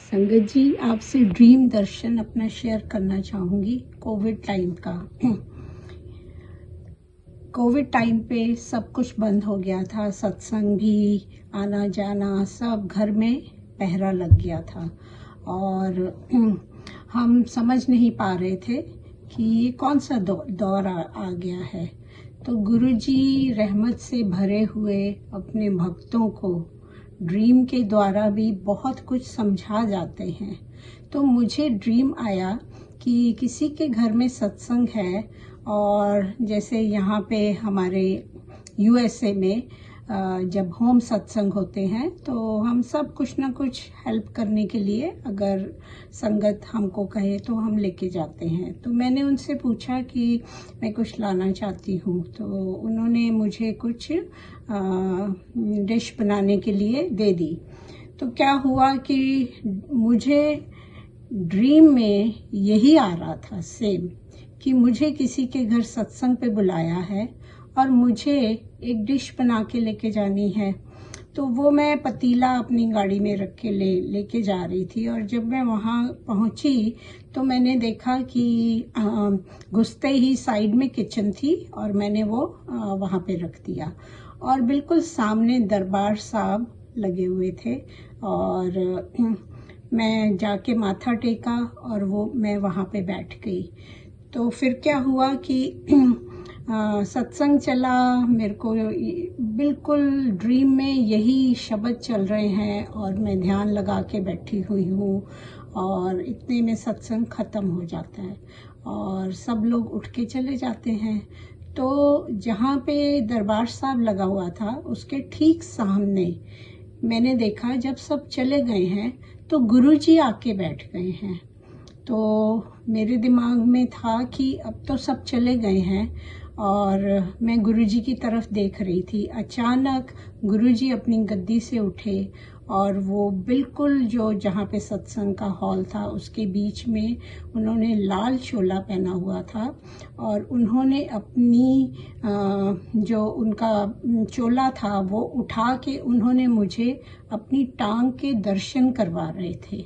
संगत जी, आपसे ड्रीम दर्शन अपना शेयर करना चाहूँगी कोविड टाइम का। कोविड टाइम पे सब कुछ बंद हो गया था, सत्संग भी, आना जाना सब, घर में पहरा लग गया था और हम समझ नहीं पा रहे थे कि ये कौन सा दौर आ गया है। तो गुरुजी रहमत से भरे हुए अपने भक्तों को ड्रीम के द्वारा भी बहुत कुछ समझा जाते हैं। तो मुझे ड्रीम आया कि किसी के घर में सत्संग है और जैसे यहाँ पे हमारे यूएसए में जब होम सत्संग होते हैं तो हम सब कुछ ना कुछ हेल्प करने के लिए, अगर संगत हमको कहे तो हम लेके जाते हैं। तो मैंने उनसे पूछा कि मैं कुछ लाना चाहती हूँ, तो उन्होंने मुझे कुछ डिश बनाने के लिए दे दी। तो क्या हुआ कि मुझे ड्रीम में यही आ रहा था सेम, कि मुझे किसी के घर सत्संग पे बुलाया है और मुझे एक डिश बना के लेके जानी है। तो वो मैं पतीला अपनी गाड़ी में रख के लेके जा रही थी और जब मैं वहाँ पहुँची तो मैंने देखा कि घुसते ही साइड में किचन थी और मैंने वो वहाँ पे रख दिया और बिल्कुल सामने दरबार साहब लगे हुए थे और मैं जाके माथा टेका और वो मैं वहाँ पे बैठ गई। तो फिर क्या हुआ कि सत्संग चला, मेरे को बिल्कुल ड्रीम में यही शब्द चल रहे हैं और मैं ध्यान लगा के बैठी हुई हूँ और इतने में सत्संग ख़त्म हो जाता है और सब लोग उठ के चले जाते हैं। तो जहाँ पे दरबार साहब लगा हुआ था उसके ठीक सामने मैंने देखा जब सब चले गए हैं तो गुरुजी आके बैठ गए हैं। तो मेरे दिमाग में था कि अब तो सब चले गए हैं और मैं गुरुजी की तरफ देख रही थी। अचानक गुरुजी अपनी गद्दी से उठे और वो बिल्कुल जो जहाँ पे सत्संग का हॉल था उसके बीच में उन्होंने लाल चोला पहना हुआ था और उन्होंने अपनी जो उनका चोला था वो उठा के उन्होंने मुझे अपनी टांग के दर्शन करवा रहे थे।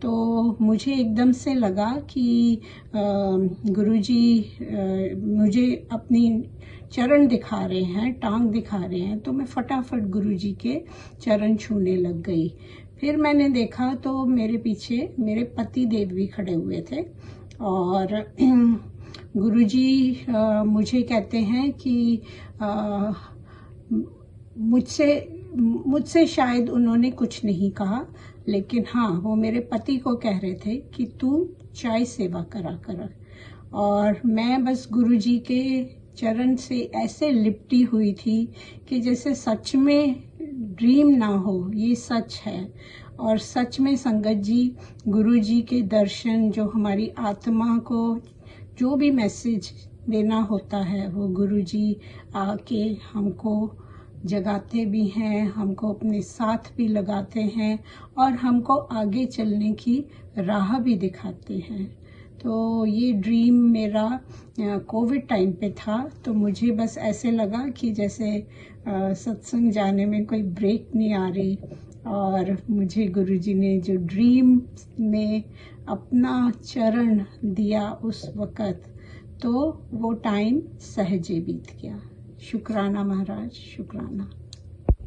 तो मुझे एकदम से लगा कि गुरुजी मुझे अपनी चरण दिखा रहे हैं, टांग दिखा रहे हैं। तो मैं फटाफट गुरुजी के चरण छूने लग गई। फिर मैंने देखा तो मेरे पीछे मेरे पति देव भी खड़े हुए थे और गुरुजी मुझे कहते हैं कि मुझसे शायद उन्होंने कुछ नहीं कहा, लेकिन हाँ वो मेरे पति को कह रहे थे कि तू चाय सेवा करा कर। और मैं बस गुरुजी के चरण से ऐसे लिपटी हुई थी कि जैसे सच में ड्रीम ना हो, ये सच है। और सच में संगत जी, गुरुजी के दर्शन जो हमारी आत्मा को जो भी मैसेज देना होता है वो गुरुजी आके हमको जगाते भी हैं, हमको अपने साथ भी लगाते हैं और हमको आगे चलने की राह भी दिखाते हैं। तो ये ड्रीम मेरा कोविड टाइम पे था। तो मुझे बस ऐसे लगा कि जैसे सत्संग जाने में कोई ब्रेक नहीं आ रही और मुझे गुरुजी ने जो ड्रीम में अपना चरण दिया उस वक़्त, तो वो टाइम सहजे बीत गया। शुक्राना महाराज, शुक्राना।